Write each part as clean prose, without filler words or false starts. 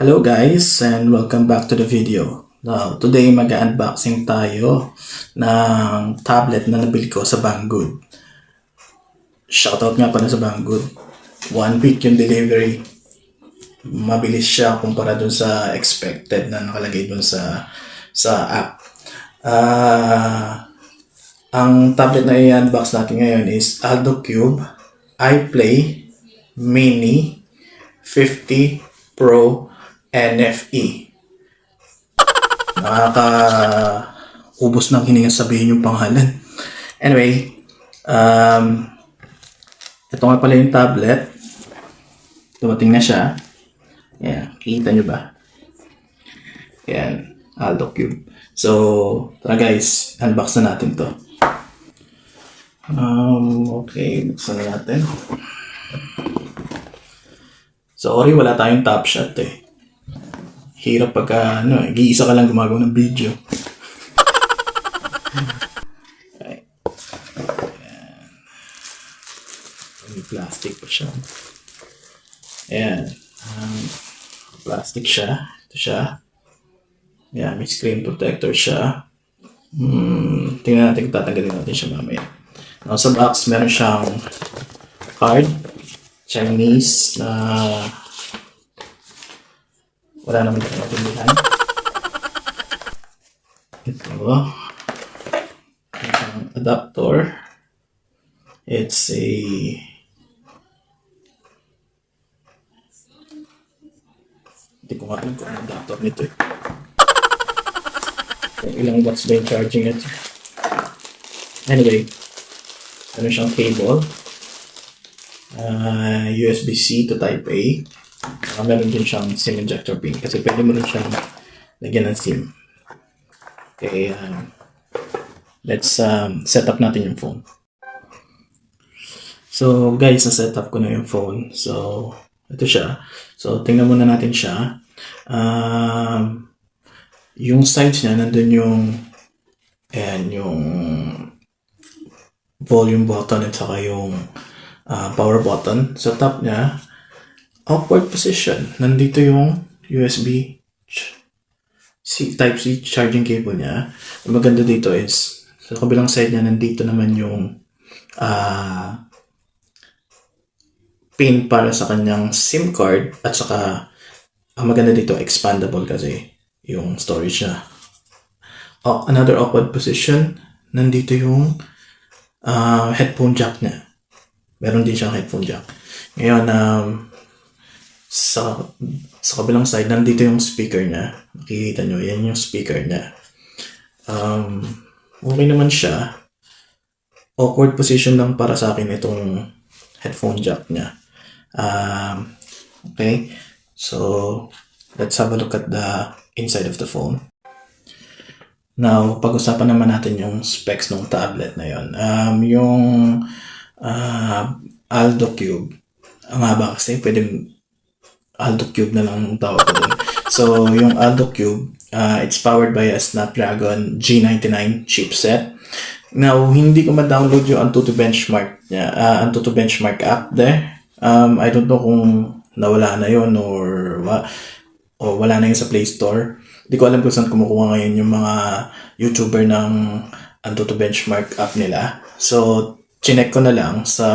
Hello guys and welcome back to the video. Now, today mag-unboxing tayo ng tablet na nabili ko sa Banggood. Shoutout nga pala sa Banggood. 1 week yung delivery. Mabilis siya kumpara dun sa expected na nakalagay dun sa app. Ang tablet na i-unbox natin ngayon is Aldo Cube iPlay Mini 50 Pro NFE. Nakaka-ubos ng hininga sabihin yung pangalan. Anyway, ito nga pala yung tablet. Dumating na siya. Ayan, kita nyo ba? Ayan, Aldo Cube. So, tara guys, unbox na natin to. Okay, buksan na natin. Sorry, wala tayong top shot eh. Hirap pagka, gi-isa ka lang gumagawa ng video. Okay. Ayan. May plastic pa siya. Ayan. Plastic siya. Ito siya. Ayan, may screen protector siya. Tingnan natin kung tatanggalin natin siya mamaya. Now, sa box, meron siyang card. Chinese na wala naman ito natindihan. Ito. Ang adapter. It's a hindi ko alam kung ang adapter nito eh. Ilang watts ba yung charging it. Anyway, ano siyang cable. USB-C to Type-A. Meron din siyang SIM ejector pin kasi pwede mo rin siyang lagyan ng SIM. Okay, let's set up natin yung phone. So guys, na-set up ko na yung phone. So, ito siya. So, tingnan muna natin siya. Yung sides niya, nandun yung volume button at saka yung power button. Sa top niya, awkward position. Nandito yung USB Type-C charging cable niya. Ang maganda dito is, sa kabilang side niya, nandito naman yung pin para sa kanyang SIM card. At saka, ang maganda dito, expandable kasi yung storage niya. Another awkward position, nandito yung headphone jack niya. Meron din siyang headphone jack. Ngayon, sa kabilang side, nandito yung speaker niya. Makikita nyo, yan yung speaker niya. Okay naman siya. Awkward position lang para sa akin itong headphone jack niya. Okay, so let's have a look at the inside of the phone. Now, pag-usapan naman natin yung specs ng tablet na yon. Yung Aldo Cube, ang haba kasi, pwedeng Aldo Cube na lang ang tawag ko dun. So, yung Aldo Cube, it's powered by a Snapdragon G99 chipset. Now, hindi ko ma-download yung Antutu Benchmark niya, Antutu Benchmark app there. I don't know kung nawala na yun or wala na yun sa Play Store. Hindi ko alam kung saan kumukuha ngayon yung mga YouTuber ng Antutu Benchmark app nila. So, chinek ko na lang sa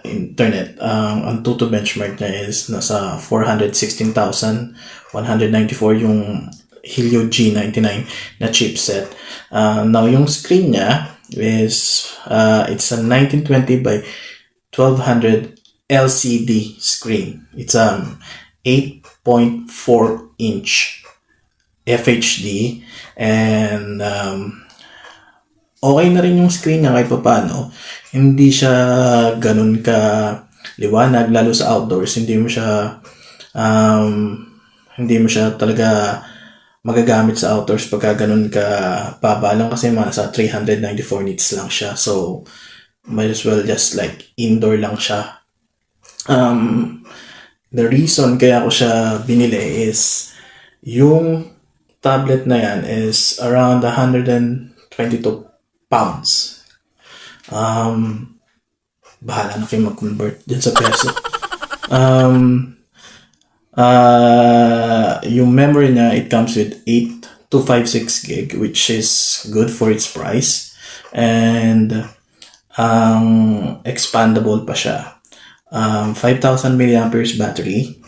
internet. Ang Antutu benchmark niya is nasa 416,194 yung Helio G99 na chipset. Now, yung screen niya is it's a 1920 by 1200 LCD screen. It's 8.4 inch FHD and okay na rin yung screen niya kahit paano. Hindi siya ganun ka liwanag, lalo sa outdoors. Hindi mo siya talaga magagamit sa outdoors pagka ganun ka baba lang kasi sa 394 nits lang siya. So, might as well just like indoor lang siya. The reason kaya ko siya binili is yung tablet na yan is around 122 pounds. Bahala na kayo mag-convert dyan sa peso. Yung memory niya, it comes with 8 to 56 gig, which is good for its price. And ang expandable pa siya. 5,000 milliamperes battery.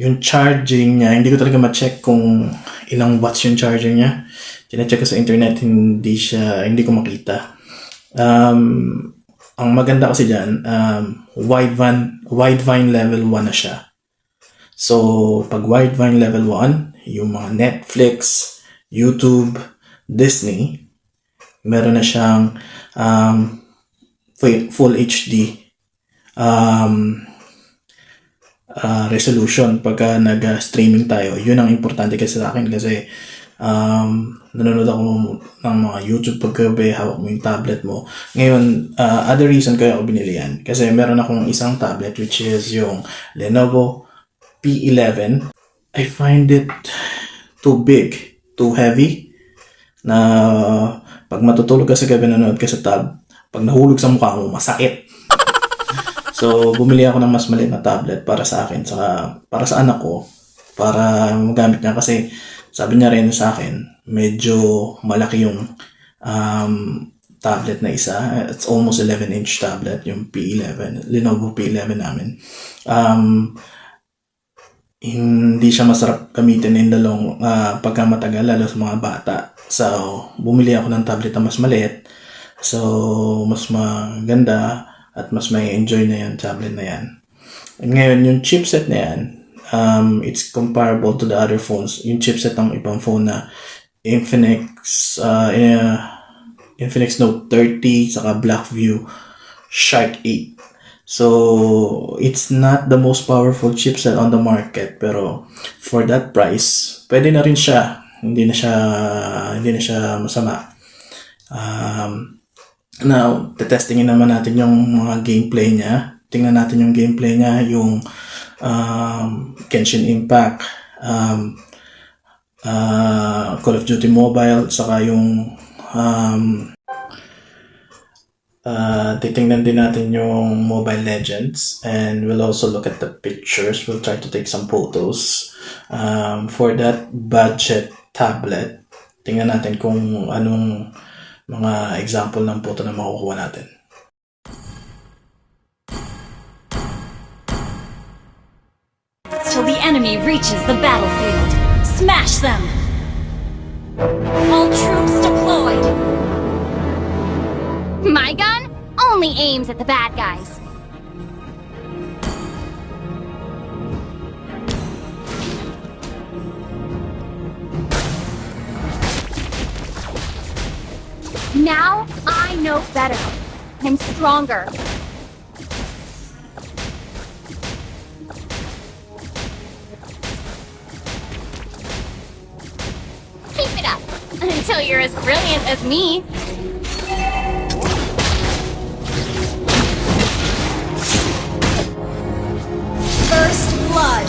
Yung charging niya, hindi ko talaga ma-check kung ilang watts yung charging niya. Tine-check ko sa internet, hindi ko makita. Ang maganda kasi dyan, Widevine level 1 na siya. So, pag Widevine level 1, yung mga Netflix, YouTube, Disney, meron na siyang full HD resolution pagka nag-streaming tayo. Yun ang importante kasi sa akin kasi nanonood ako ng mga YouTube paggabi, hawak mo yung tablet mo. Ngayon, other reason kaya ako binili yan kasi meron akong isang tablet which is yung Lenovo P11. I find it too big, too heavy na pag matutulog ka sa gabi, nanonood ka sa tab, pag nahulog sa mukha mo, masakit. So, bumili ako ng mas maliit na tablet para sa akin, saka para sa anak ko, para magamit niya kasi sabi niya rin sa akin, medyo malaki yung tablet na isa. It's almost 11-inch tablet, yung P11, Lenovo P11 namin. Hindi siya masarap gamitin in the long pagka matagal, lalo sa mga bata. So, bumili ako ng tablet na mas maliit. So, mas maganda at mas may enjoy na yung tablet na yan. Ngayon, yung chipset na yan, it's comparable to the other phones. Yung chipset ng ibang phone na Infinix Note 30, saka Blackview Shark 8. So, it's not the most powerful chipset on the market, pero for that price, pwede na rin siya. Hindi na siya masama. Now, testingin naman natin yung mga gameplay niya. Tingnan natin yung gameplay niya, yung Genshin Impact, Call of Duty Mobile, saka yung titingnan din natin yung Mobile Legends, and we'll also look at the pictures. We'll try to take some photos for that budget tablet. Tingnan natin kung anong mga example ng photo na makukuha natin. Till the enemy reaches the battlefield. Smash them! All troops deployed! My gun only aims at the bad guys. Now I know better. I'm stronger. Keep it up until you're as brilliant as me. First blood!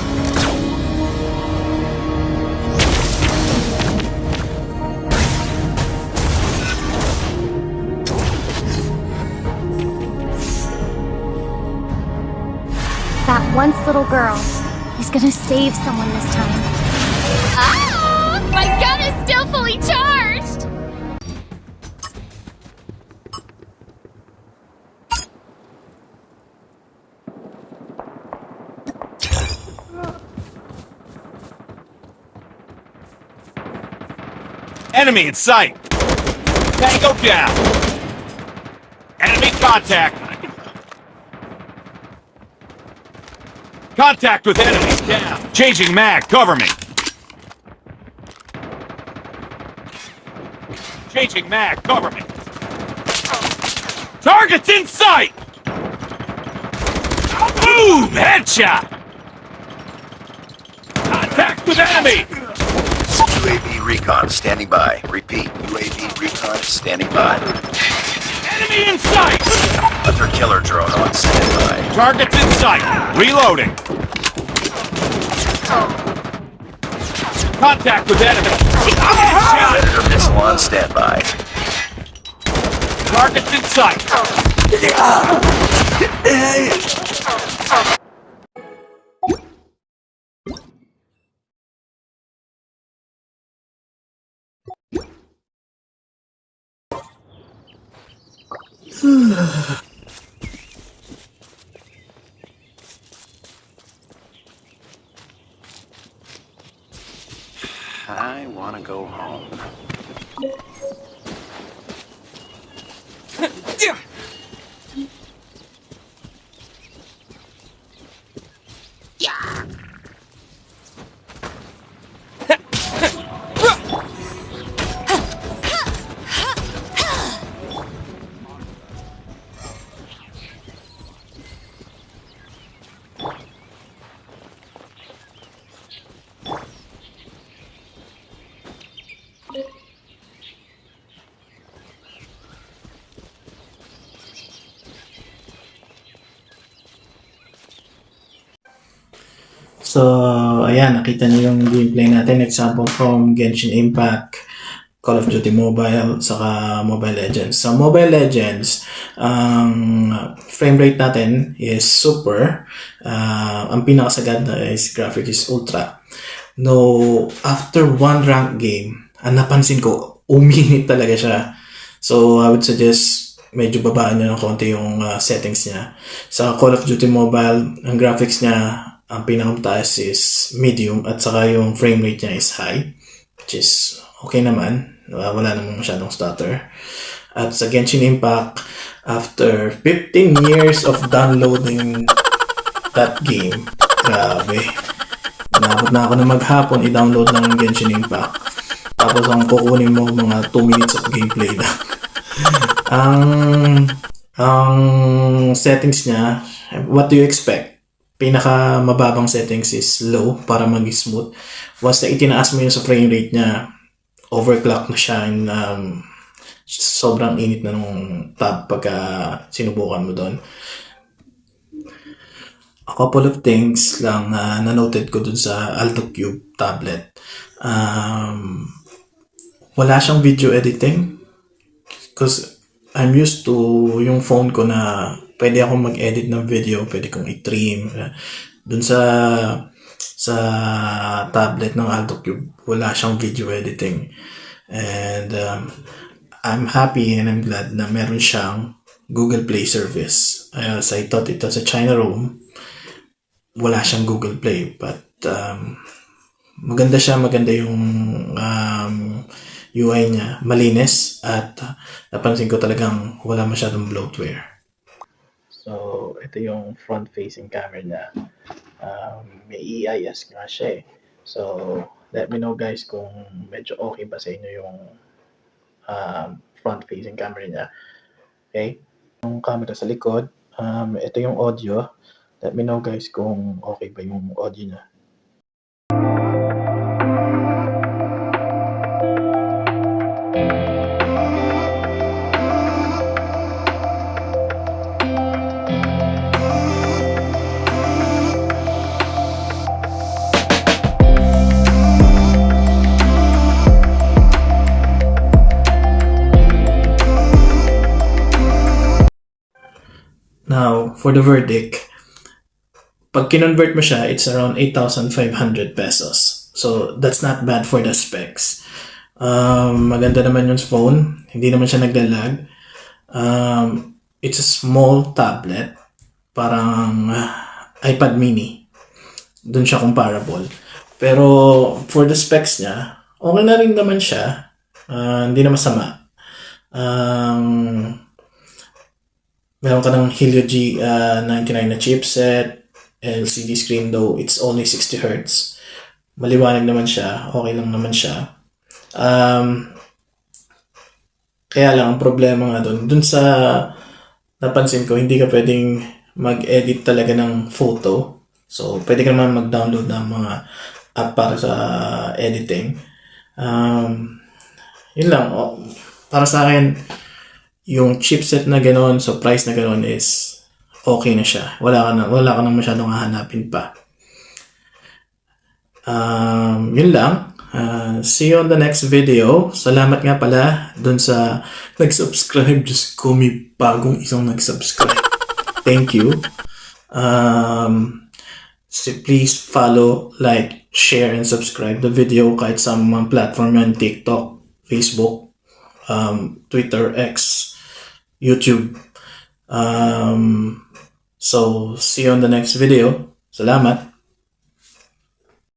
That once little girl is gonna save someone this time. Ah! My gun is still fully charged! Enemy in sight! Tango down! Enemy contact! Contact with enemy down! Changing mag, cover me! Changing mag, cover me! Target's in sight! Boom! Headshot! Contact with enemy! UAV recon standing by. Repeat, UAV recon standing by. Enemy in sight! Hunter killer drone on standby. Target's in sight! Reloading! Contact with enemy! Headshot! Predator missile on standby. Target's in sight! I want to go home. So, ayan, nakita niyo yung gameplay natin. Example from Genshin Impact, Call of Duty Mobile, saka Mobile Legends. Sa Mobile Legends, ang frame rate natin is super. Ang pinakasagad na is graphic is ultra. No, after one rank game, napansin ko, uminit talaga siya. So, I would suggest medyo babaan nyo ng konti yung settings niya. Sa Call of Duty Mobile, ang graphics niya, ang pinakamataas is medium at saka yung frame rate niya is high, which is okay naman. Wala namang masyadong stutter. At sa Genshin Impact, after 15 years of downloading that game, grabe. Inabot na ako na maghapon i-download lang yung Genshin Impact. Tapos ang kukunin mo mga 2 minutes of gameplay lang. ang settings niya, what do you expect? Pinaka mababang settings is low para mag-smooth. Once na itinaas mo yun sa frame rate niya, overclock na siya and sobrang init na nung tab pagka sinubukan mo doon. A couple of things lang na na-noted ko dun sa Alto Cube tablet. Wala siyang video editing because I'm used to yung phone ko na pwede akong mag-edit ng video, pwede kong i-trim. Dun sa tablet ng Alto Cube, wala siyang video editing. And I'm happy and I'm glad na meron siyang Google Play service. As I thought ito sa China ROM, wala siyang Google Play. But maganda siya, maganda yung UI niya, malinis at napansin ko talagang wala masyadong bloatware. So, ito yung front-facing camera niya. May EIS nga siya eh. So, let me know guys kung medyo okay ba sa inyo yung front-facing camera niya. Okay? Yung camera sa likod, ito yung audio. Let me know guys kung okay ba yung audio niya. Now, for the verdict, pag kinonvert mo siya, it's around 8,500 pesos. So, that's not bad for the specs. Maganda naman yung phone. Hindi naman siya naglalag. It's a small tablet. Parang iPad mini. Doon siya comparable. Pero, for the specs niya, okay na rin naman siya. Hindi na masama. Meron ka ng Helio G99 na chipset, LCD screen though, it's only 60 Hz. Maliwanag naman siya, okay lang naman siya. Kaya lang, ang problema nga dun sa napansin ko, hindi ka pwedeng mag-edit talaga ng photo. So, pwede ka naman mag-download ng mga app para sa editing. Yun lang, para sa akin, yung chipset na gano'n, so price na gano'n is okay na siya. Wala ka na masyadong hahanapin pa. Yun lang. See you on the next video. Salamat nga pala dun sa nag-subscribe. Just ko, may bagong isang nag-subscribe. Thank you. So please follow, like, share, and subscribe the video kahit sa mga platform yan, TikTok, Facebook, Twitter, X, YouTube. So, see you on the next video. Salamat!